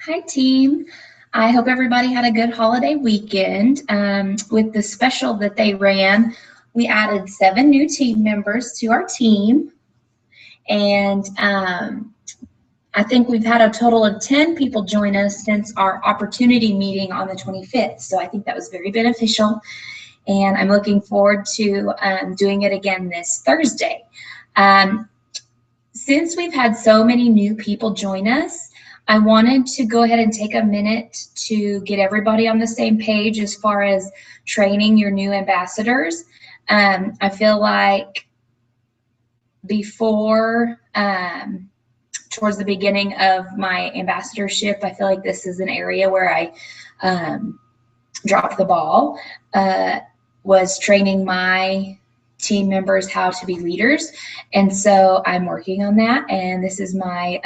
Hi, team. I hope everybody had a good holiday weekend. With the special that they ran, we added 7 new team members to our team. And I think we've had a total of 10 people join us since our opportunity meeting on the 25th. So I think that was very beneficial. And I'm looking forward to doing it again this Thursday. Since we've had so many new people join us, I wanted to go ahead and take a minute to get everybody on the same page as far as training your new ambassadors. I feel like before, towards the beginning of my ambassadorship, I feel like this is an area where I dropped the ball, was training my team members how to be leaders. And so I'm working on that. And this is my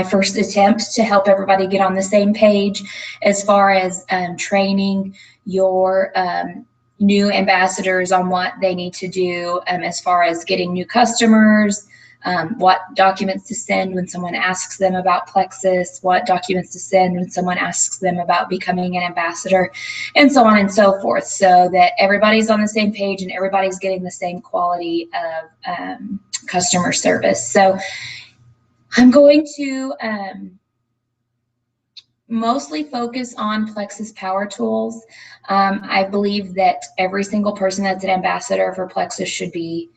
first attempt to help everybody get on the same page as far as training your new ambassadors on what they need to do as far as getting new customers, what documents to send when someone asks them about Plexus, what documents to send when someone asks them about becoming an ambassador, and so on and so forth, so that everybody's on the same page and everybody's getting the same quality of customer service. So I'm going to mostly focus on Plexus Power Tools. I believe that every single person that's an ambassador for Plexus should be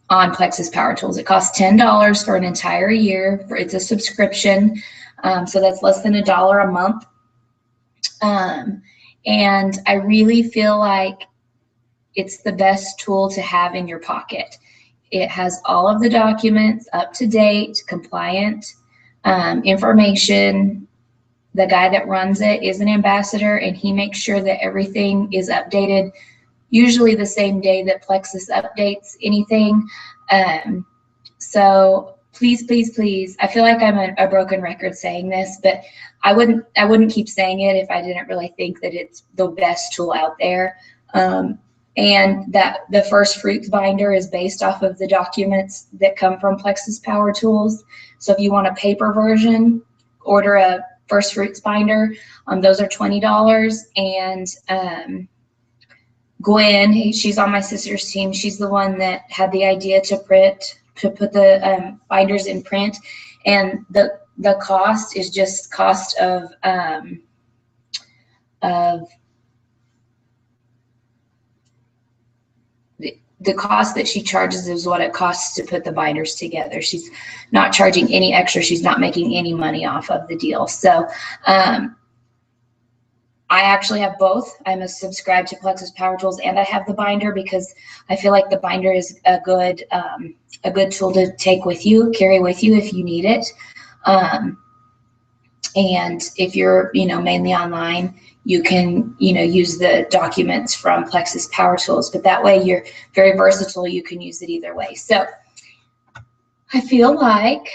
on Plexus Power Tools. It costs $10 for an entire year. It's a subscription, so that's less than $1 a month. And I really feel like it's the best tool to have in your pocket. It has all of the documents, up to date, compliant information. The guy that runs it is an ambassador, and he makes sure that everything is updated, usually the same day that Plexus updates anything. So please, please, please, I feel like I'm a broken record saying this, but I wouldn't keep saying it if I didn't really think that it's the best tool out there. And that the First Fruits binder is based off of the documents that come from Plexus Power Tools. So if you want a paper version, order a First Fruits binder. Those are $20. And Gwen, she's on my sister's team. She's the one that had the idea to put the binders in print. And the cost is just cost of the cost that she charges is what it costs to put the binders together. She's not charging any extra. She's not making any money off of the deal. So I actually have both. I'm a subscribed to Plexus Power Tools, and I have the binder because I feel like the binder is a good tool to take with you, carry with you if you need it. And if you're, mainly online, you can, use the documents from Plexus Power Tools, but that way you're very versatile. You can use it either way. So I feel like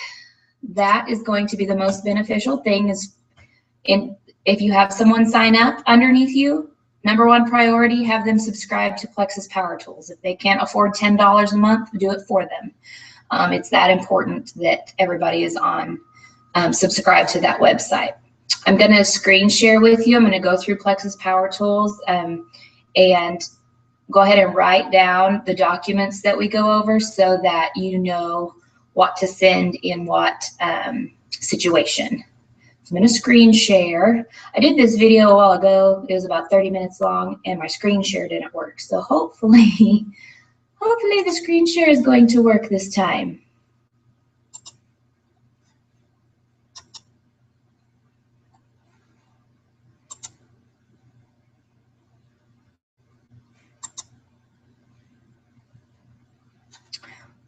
that is going to be the most beneficial thing if you have someone sign up underneath you, number one priority, have them subscribe to Plexus Power Tools. If they can't afford $10 a month, do it for them. It's that important that everybody is on subscribe to that website. I'm going to screen share with you. I'm going to go through Plexus Power Tools and go ahead and write down the documents that we go over so that you know what to send in what situation. So I'm going to screen share. I did this video a while ago. It was about 30 minutes long, and my screen share didn't work. So hopefully the screen share is going to work this time.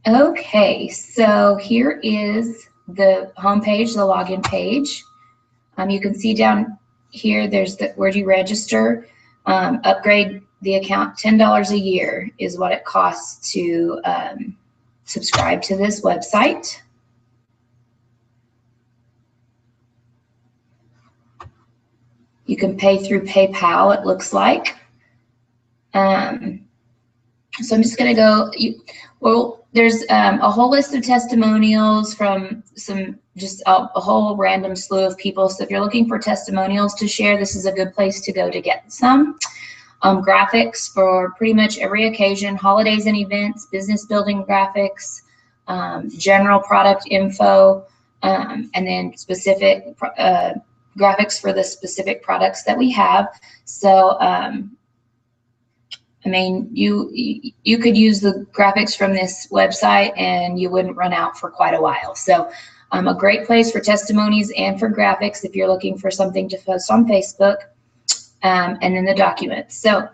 Okay, so here is the home page, the login page. You can see down here, there's where you register, upgrade the account. $10 a year is what it costs to subscribe to this website. You can pay through PayPal, it looks like. So I'm just going to go, well, there's a whole list of testimonials from just a whole random slew of people. So if you're looking for testimonials to share, this is a good place to go to get some. Graphics for pretty much every occasion, holidays and events, business building graphics, general product info, and then specific graphics for the specific products that we have. So, I mean, you could use the graphics from this website and you wouldn't run out for quite a while. So a great place for testimonies and for graphics if you're looking for something to post on Facebook, and then the documents. So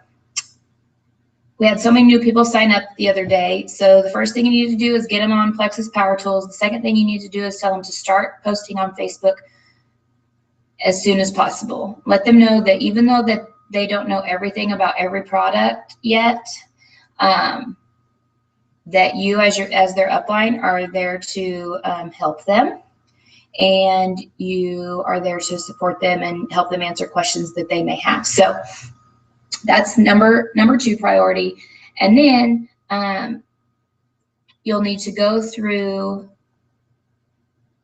we had so many new people sign up the other day. So the first thing you need to do is get them on Plexus Power Tools. The second thing you need to do is tell them to start posting on Facebook as soon as possible. Let them know that even though that they don't know everything about every product yet, that you as their upline are there to help them, and you are there to support them and help them answer questions that they may have. So that's number 2 priority. And then you'll need to go through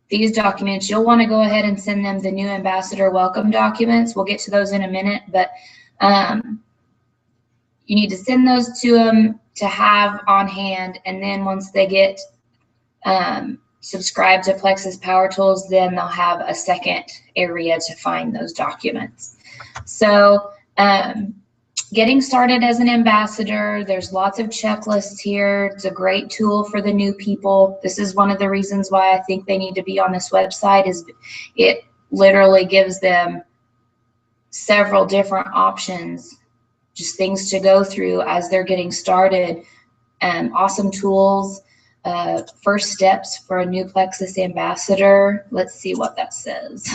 these documents. You'll want to go ahead and send them the new ambassador welcome documents. We'll get to those in a minute, but you need to send those to them to have on hand. And then once they get subscribed to Plexus Power Tools, then they'll have a second area to find those documents. So getting started as an ambassador, there's lots of checklists here. It's a great tool for the new people. This is one of the reasons why I think they need to be on this website, is it literally gives them several different options, just things to go through as they're getting started, and awesome tools, first steps for a new Plexus ambassador. Let's see what that says.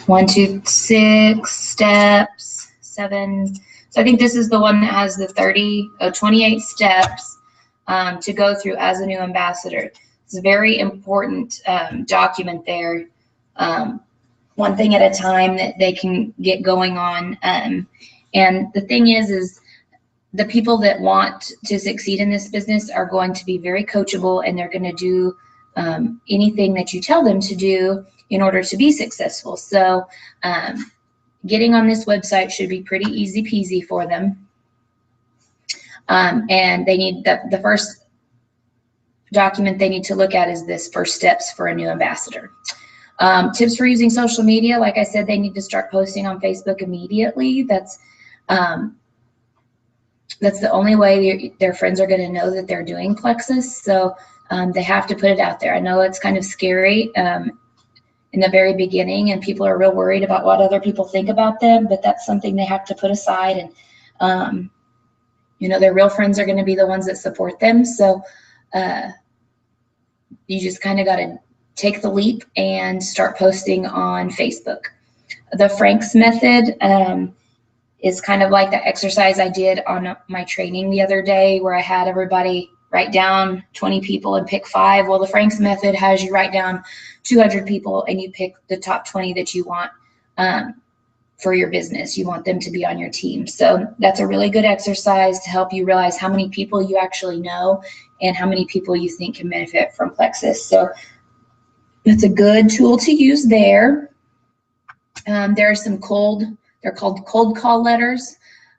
1, 2, 6 steps, 7. So I think this is the one that has the 28 steps to go through as a new ambassador. It's a very important document there. One thing at a time that they can get going on. And the thing is the people that want to succeed in this business are going to be very coachable, and they're going to do anything that you tell them to do in order to be successful. So getting on this website should be pretty easy peasy for them. And they need the first document they need to look at is this first steps for a new ambassador. Tips for using social media. Like I said, they need to start posting on Facebook immediately. That's the only way their friends are going to know that they're doing Plexus. So they have to put it out there. I know it's kind of scary in the very beginning, and people are real worried about what other people think about them, but that's something they have to put aside. And you know, their real friends are going to be the ones that support them. So you just kind of got to take the leap and start posting on Facebook. The Frank's method is kind of like the exercise I did on my training the other day, where I had everybody write down 20 people and pick 5. Well, the Frank's method has you write down 200 people and you pick the top 20 that you want for your business. You want them to be on your team. So that's a really good exercise to help you realize how many people you actually know and how many people you think can benefit from Plexus. So that's a good tool to use there. There are some they're called cold call letters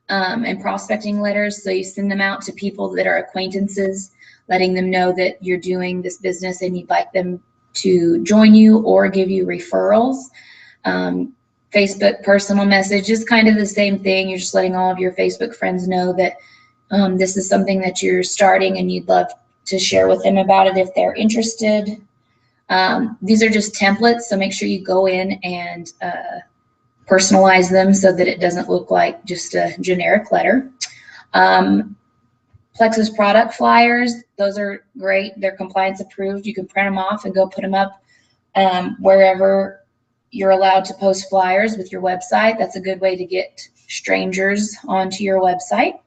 and prospecting letters. So you send them out to people that are acquaintances, letting them know that you're doing this business and you'd like them to join you or give you referrals. Facebook personal message is kind of the same thing. You're just letting all of your Facebook friends know that this is something that you're starting and you'd love to share with them about it if they're interested. These are just templates, so make sure you go in and personalize them so that it doesn't look like just a generic letter. Plexus product flyers, those are great. They're compliance approved. You can print them off and go put them up wherever you're allowed to post flyers with your website. That's a good way to get strangers onto your website.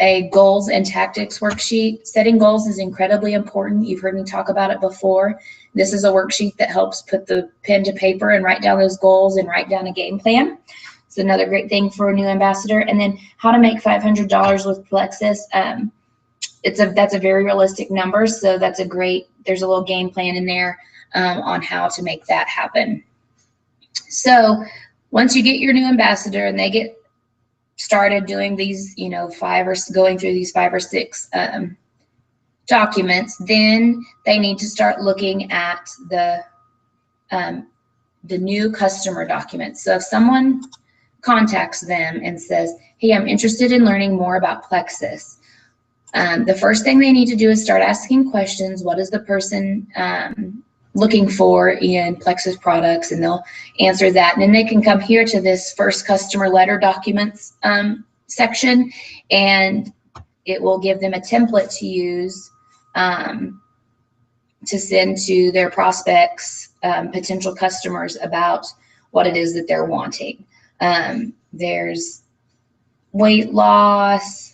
A goals and tactics worksheet. Setting goals is incredibly important. You've heard me talk about it before. This is a worksheet that helps put the pen to paper and write down those goals and write down a game plan. It's another great thing for a new ambassador. And then how to make $500 with Plexus. That's a very realistic number. So that's there's a little game plan in there on how to make that happen. So once you get your new ambassador and they get started doing these, going through these 5 or 6 documents, then they need to start looking at the new customer documents. So if someone contacts them and says, hey, I'm interested in learning more about Plexus, the first thing they need to do is start asking questions. What is the person looking for in Plexus products? And they'll answer that. And then they can come here to this first customer letter documents section, and it will give them a template to use to send to their prospects, potential customers, about what it is that they're wanting. There's weight loss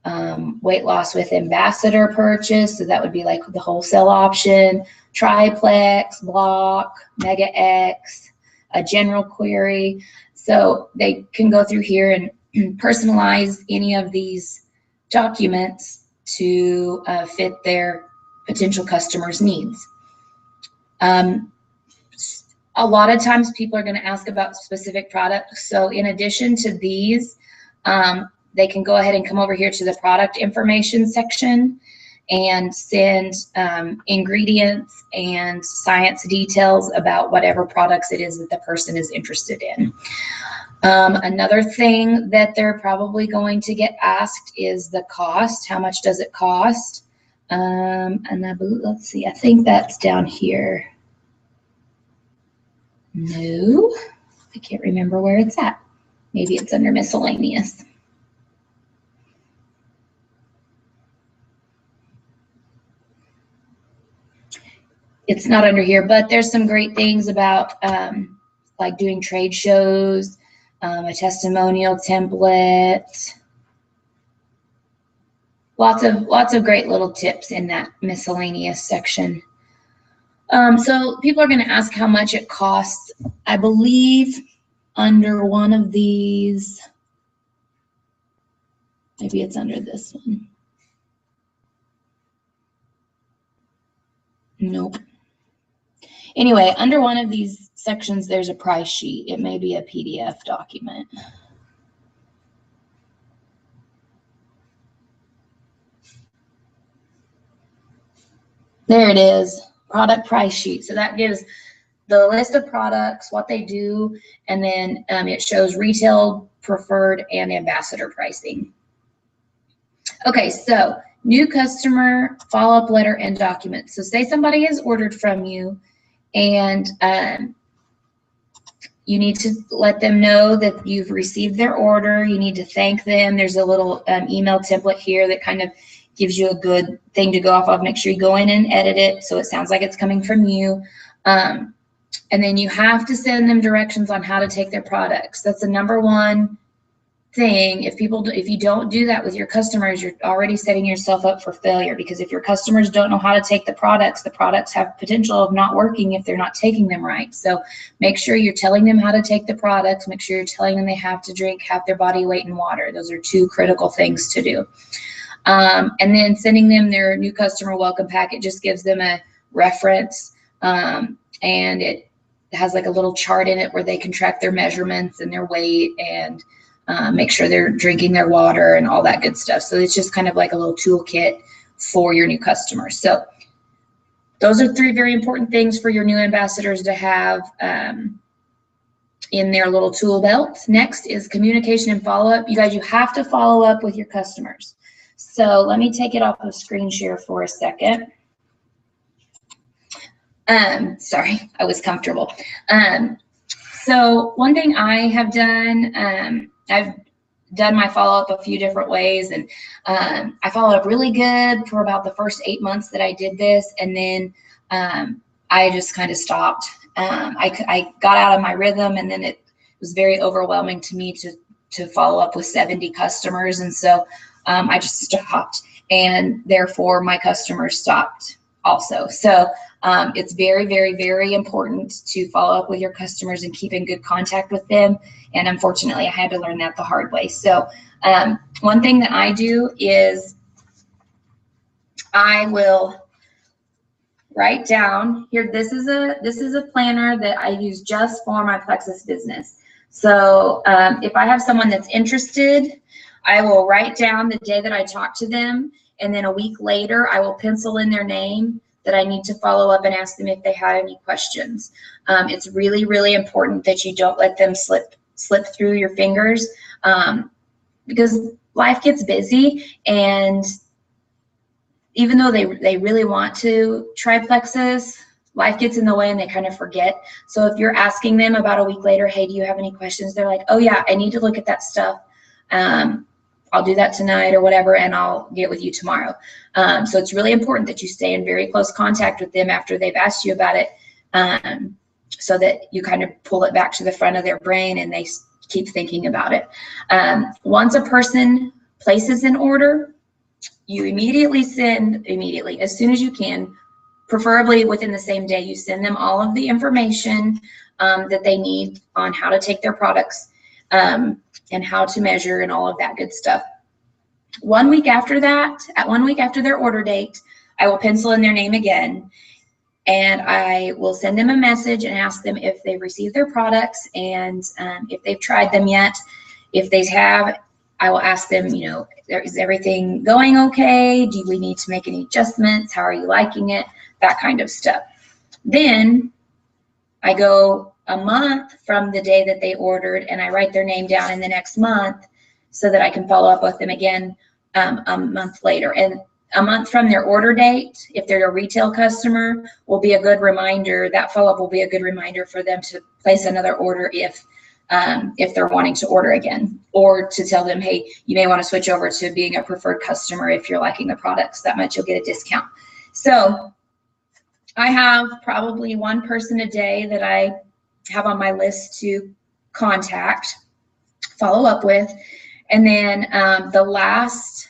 with ambassador purchase. So that would be like the wholesale option, triplex, block, mega X, a general query. So they can go through here and personalize any of these documents to fit their potential customers' needs. A lot of times people are going to ask about specific products. So in addition to these, they can go ahead and come over here to the product information section and send ingredients and science details about whatever products it is that the person is interested in. Another thing that they're probably going to get asked is the cost. How much does it cost? And let's see, I think that's down here. No, I can't remember where it's at. Maybe it's under miscellaneous. It's not under here, but there's some great things about like doing trade shows, a testimonial template. Lots of great little tips in that miscellaneous section. So people are going to ask how much it costs. I believe under one of these, maybe it's under this one. Nope. Anyway, under one of these sections, there's a price sheet. It may be a PDF document. There it is, product price sheet. So that gives the list of products, what they do, and then it shows retail, preferred, and ambassador pricing. Okay, so new customer follow-up letter and documents. So say somebody has ordered from you, and you need to let them know that you've received their order. You need to thank them. There's a little email template here that kind of gives you a good thing to go off of. Make sure you go in and edit it so it sounds like it's coming from you. And then you have to send them directions on how to take their products. That's the number one thing. If you don't do that with your customers, you're already setting yourself up for failure, because if your customers don't know how to take the products have potential of not working if they're not taking them right. So make sure you're telling them how to take the products. Make sure you're telling them they have to drink half their body weight in water. Those are 2 critical things to do. And then sending them their new customer welcome pack. It just gives them a reference, and it has like a little chart in it where they can track their measurements and their weight and make sure they're drinking their water and all that good stuff. So it's just kind of like a little toolkit for your new customers. So those are 3 very important things for your new ambassadors to have in their little tool belt. Next is communication and follow-up. You guys, you have to follow up with your customers. So let me take it off of screen share for a second. Sorry, I was comfortable. So one thing I have done, I've done my follow-up a few different ways, and I followed up really good for about the first 8 months that I did this, and then I just kind of stopped. I got out of my rhythm, and then it was very overwhelming to me to follow up with 70 customers, and so I just stopped, and therefore my customers stopped also. So it's very, very, very important to follow up with your customers and keep in good contact with them. And unfortunately, I had to learn that the hard way. So one thing that I do is I will write down here. This is a planner that I use just for my Plexus business. So if I have someone that's interested, I will write down the day that I talk to them, and then a week later, I will pencil in their name that I need to follow up and ask them if they had any questions. It's really, really important that you don't let them slip through your fingers, because life gets busy, and even though they really want to try Plexus, life gets in the way and they kind of forget. So if you're asking them about a week later, hey, do you have any questions? They're like, oh yeah, I need to look at that stuff. I'll do that tonight or whatever, and I'll get with you tomorrow. So it's really important that you stay in very close contact with them after they've asked you about it, so that you kind of pull it back to the front of their brain and they keep thinking about it. Once a person places an order, you immediately, as soon as you can, preferably within the same day, you send them all of the information that they need on how to take their products and how to measure and all of that good stuff. 1 week after that, at 1 week after their order date, I will pencil in their name again, and I will send them a message and ask them if they've received their products and if they've tried them yet. If they have, I will ask them, you know, is everything going okay? Do we need to make any adjustments? How are you liking it? That kind of stuff. Then I go a month from the day that they ordered, and I write their name down in the next month so that I can follow up with them again a month later. And a month from their order date, if they're a retail customer, will be a good reminder. That follow-up will be a good reminder for them to place another order if they're wanting to order again, or to tell them, hey, you may want to switch over to being a preferred customer if you're liking the products that much, you'll get a discount. So I have probably one person a day that I have on my list to contact, follow up with. And then the last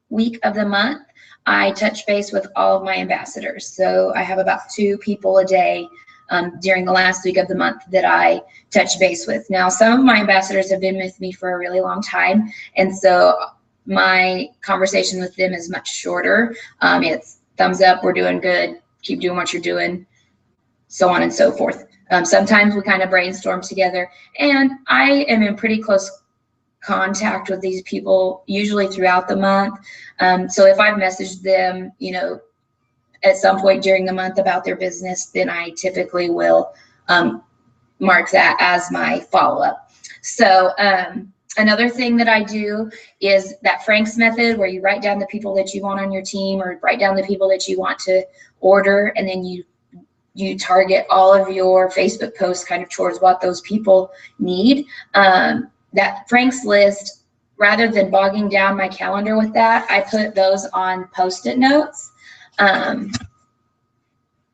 week of the month, I touch base with all of my ambassadors. So I have about 2 people a day during the last week of the month that I touch base with. Now, some of my ambassadors have been with me for a really long time, and so my conversation with them is much shorter. It's thumbs up, we're doing good, keep doing what you're doing, so on and so forth. Sometimes we kind of brainstorm together, and I am in pretty close contact with these people usually throughout the month. So if I've messaged them, you know, at some point during the month about their business, then I typically will mark that as my follow-up. So another thing that I do is that Frank's method, where you write down the people that you want on your team, or write down the people that you want to order, and then you target all of your Facebook posts kind of towards what those people need. That Frank's list, rather than bogging down my calendar with that, I put those on Post-it notes. And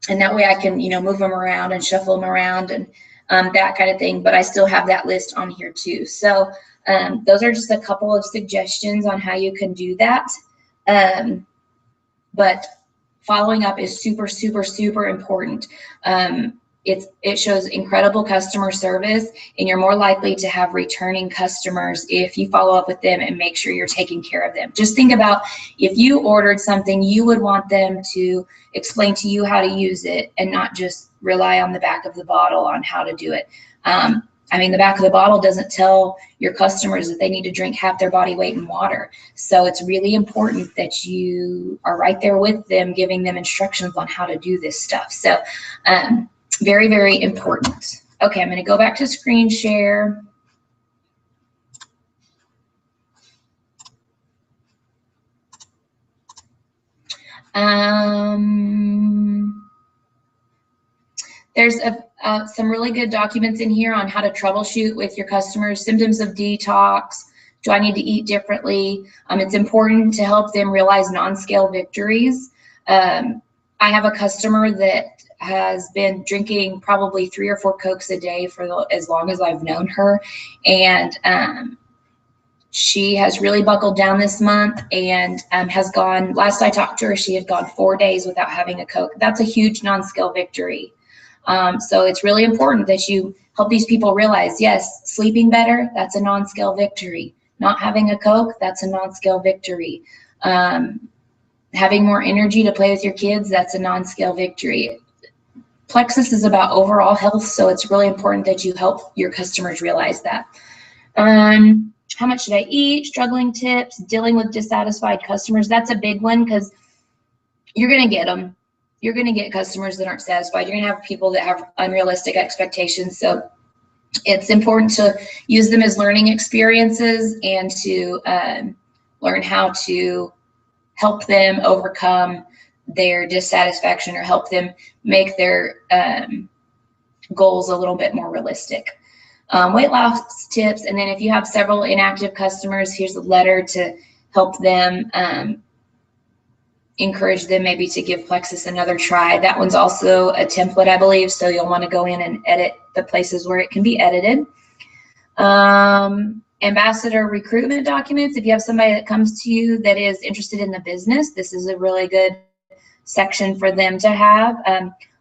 that way I can, you know, move them around and shuffle them around and that kind of thing, but I still have that list on here too. So those are just a couple of suggestions on how you can do that. But following up is super, super, super important. It shows incredible customer service, and you're more likely to have returning customers if you follow up with them and make sure you're taking care of them. Just think about if you ordered something, you would want them to explain to you how to use it and not just rely on the back of the bottle on how to do it. I mean, the back of the bottle doesn't tell your customers that they need to drink half their body weight in water. So it's really important that you are right there with them, giving them instructions on how to do this stuff. So very, very important. Okay, I'm going to go back to screen share. There's some really good documents in here on how to troubleshoot with your customers. Symptoms of detox. Do I need to eat differently? It's important to help them realize non-scale victories. I have a customer that has been drinking probably 3 or 4 Cokes a day for as long as I've known her. And She has really buckled down this month and has gone, last I talked to her, she had gone 4 days without having a Coke. That's a huge non-scale victory. So it's really important that you help these people realize, yes, sleeping better, that's a non-scale victory. Not having a Coke, that's a non-scale victory. Having more energy to play with your kids, that's a non-scale victory. Plexus is about overall health, so it's really important that you help your customers realize that. How much should I eat? Struggling tips, dealing with dissatisfied customers. That's a big one because you're going to get them. You're going to get customers that aren't satisfied. You're going to have people that have unrealistic expectations. So it's important to use them as learning experiences and to learn how to help them overcome their dissatisfaction or help them make their goals a little bit more realistic. Weight loss tips, and then if you have several inactive customers, here's a letter to help them, encourage them maybe to give Plexus another try. That one's also a template, I believe, so you'll want to go in and edit the places where it can be edited. Ambassador recruitment documents. If you have somebody that comes to you that is interested in the business, this is a really good section for them to have.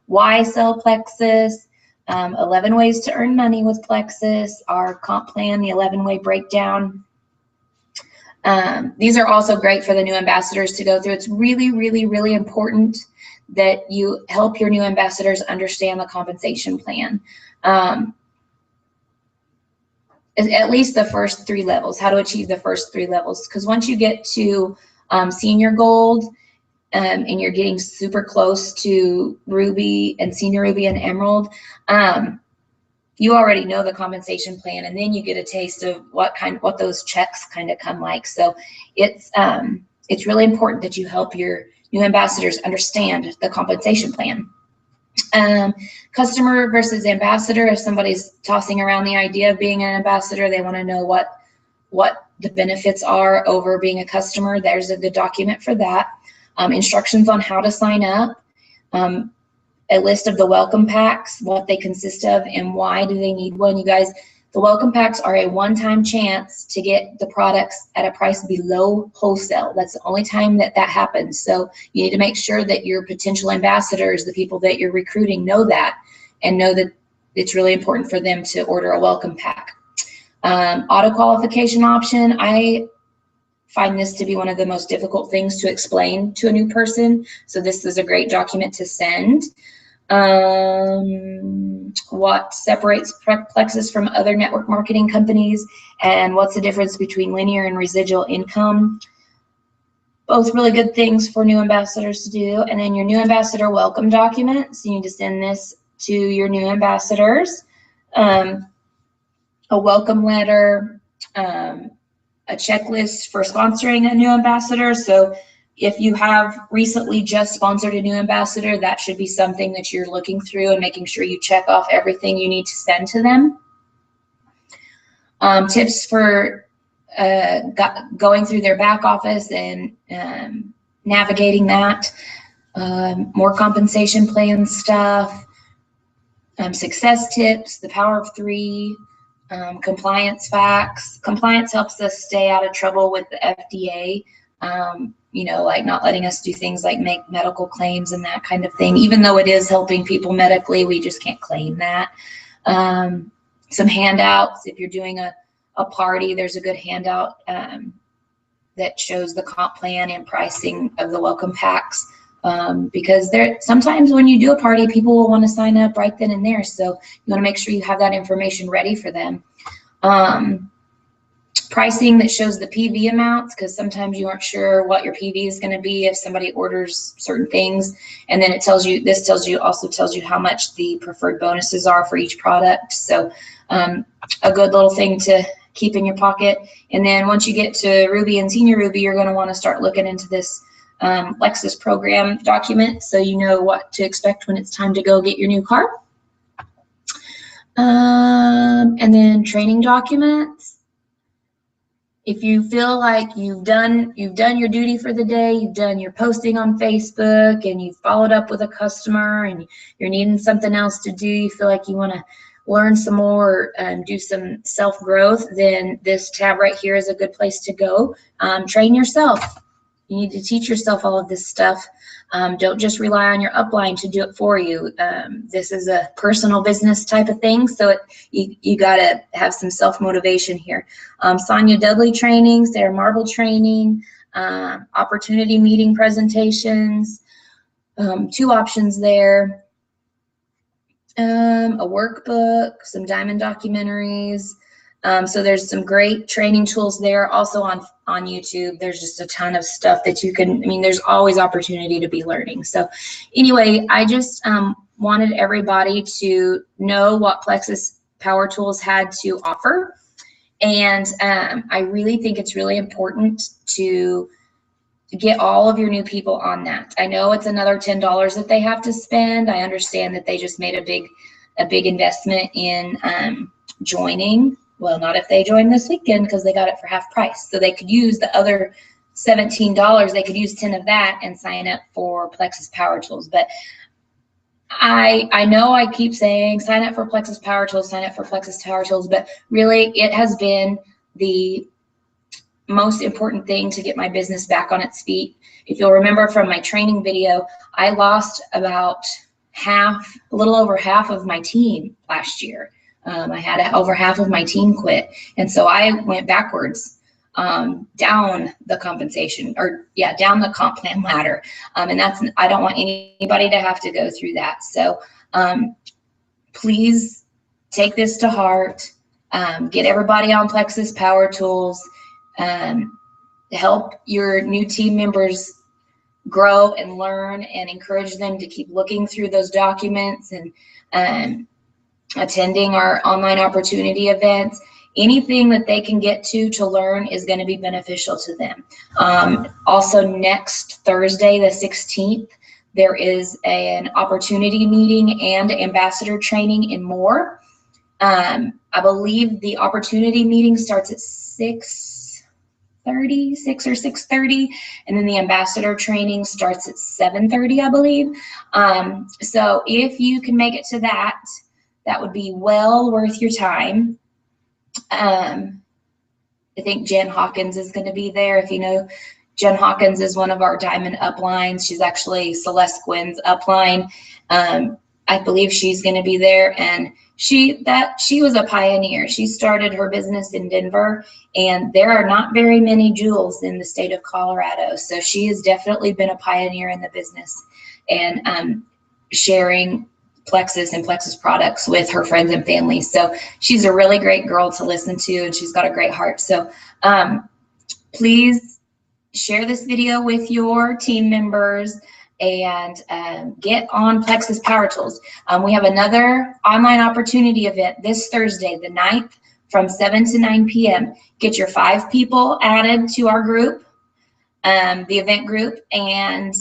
Why sell Plexus? 11 ways to earn money with Plexus, our comp plan, the 11-way breakdown. These are also great for the new ambassadors to go through. It's really, really, really important that you help your new ambassadors understand the compensation plan. At least the first 3 levels, how to achieve the first 3 levels. Because once you get to senior gold, and you're getting super close to Ruby and Senior Ruby and Emerald, you already know the compensation plan, and then you get a taste of what those checks kind of come like. So it's really important that you help your new ambassadors understand the compensation plan. Customer versus ambassador. If somebody's tossing around the idea of being an ambassador, they want to know what the benefits are over being a customer. There's a good document for that. Instructions on how to sign up, a list of the welcome packs, what they consist of, and why do they need one. You guys, the welcome packs are a one-time chance to get the products at a price below wholesale. That's the only time that happens. So you need to make sure that your potential ambassadors, the people that you're recruiting, know that and know that it's really important for them to order a welcome pack. Auto qualification option. I find this to be one of the most difficult things to explain to a new person. So this is a great document to send. What separates Plexus from other network marketing companies, and what's the difference between linear and residual income? Both really good things for new ambassadors to do. And then your new ambassador welcome document. So you need to send this to your new ambassadors. A welcome letter, a checklist for sponsoring a new ambassador. So if you have recently just sponsored a new ambassador, that should be something that you're looking through and making sure you check off everything you need to send to them. Tips for going through their back office and navigating that. More compensation plan stuff. Success tips, the power of 3. Compliance facts. Compliance helps us stay out of trouble with the FDA, like not letting us do things like make medical claims and that kind of thing. Even though it is helping people medically, we just can't claim that. Some handouts. If you're doing a party, there's a good handout that shows the comp plan and pricing of the welcome packs. Because sometimes when you do a party, people will want to sign up right then and there. So you want to make sure you have that information ready for them. Pricing that shows the PV amounts, because sometimes you aren't sure what your PV is going to be if somebody orders certain things. And then it tells you, also tells you how much the preferred bonuses are for each product. So a good little thing to keep in your pocket. And then once you get to Ruby and Senior Ruby, you're going to want to start looking into this Plexus program document, so you know what to expect when it's time to go get your new car. And then training documents. If you feel like you've done your duty for the day, you've done your posting on Facebook, and you've followed up with a customer, and you're needing something else to do, you feel like you want to learn some more, do some self-growth, then this tab right here is a good place to go. Train yourself. You need to teach yourself all of this stuff. Don't just rely on your upline to do it for you. This is a personal business type of thing, so you got to have some self-motivation here. Sonia Dudley trainings, their marble training, opportunity meeting presentations, 2 options there. A workbook, some diamond documentaries. So there's some great training tools there. Also on YouTube, there's just a ton of stuff that you can, I mean, there's always opportunity to be learning. So anyway, I just wanted everybody to know what Plexus Power Tools had to offer. And I really think it's really important to get all of your new people on that. I know it's another $10 that they have to spend. I understand that they just made a big investment in joining. Well, not if they join this weekend, because they got it for half price. So they could use the other $17. They could use 10 of that and sign up for Plexus Power Tools. But I know I keep saying sign up for Plexus Power Tools, sign up for Plexus Power Tools, but really it has been the most important thing to get my business back on its feet. If you'll remember from my training video, I lost about a little over half of my team last year. I had over half of my team quit. And so I went backwards down the compensation, or yeah, down the comp plan ladder. And I don't want anybody to have to go through that. So please take this to heart. Get everybody on Plexus Power Tools. Help your new team members grow and learn, and encourage them to keep looking through those documents and attending our online opportunity events. Anything that they can get to learn is going to be beneficial to them. Also, next Thursday, the 16th, there is an opportunity meeting and ambassador training in Moore. I believe the opportunity meeting starts at 6 or 6:30, and then the ambassador training starts at 7:30, I believe. So if you can make it to that, that would be well worth your time. I think Jen Hawkins is going to be there. If you know, Jen Hawkins is one of our diamond uplines. She's actually Celeste Gwynn's upline. I believe she's going to be there, and she was a pioneer. She started her business in Denver, and there are not very many jewels in the state of Colorado. So she has definitely been a pioneer in the business, and sharing Plexus and Plexus products with her friends and family. So she's a really great girl to listen to, and she's got a great heart. So please share this video with your team members and get on Plexus Power Tools. We have another online opportunity event this Thursday, the 9th, from 7 to 9 p.m. Get your 5 people added to our group, the event group, and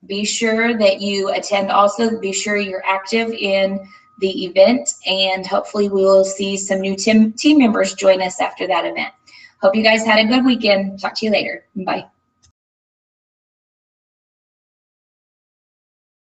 be sure that you attend also. Be sure you're active in the event, and hopefully we will see some new team members join us after that event. Hope you guys had a good weekend. Talk to you later. Bye.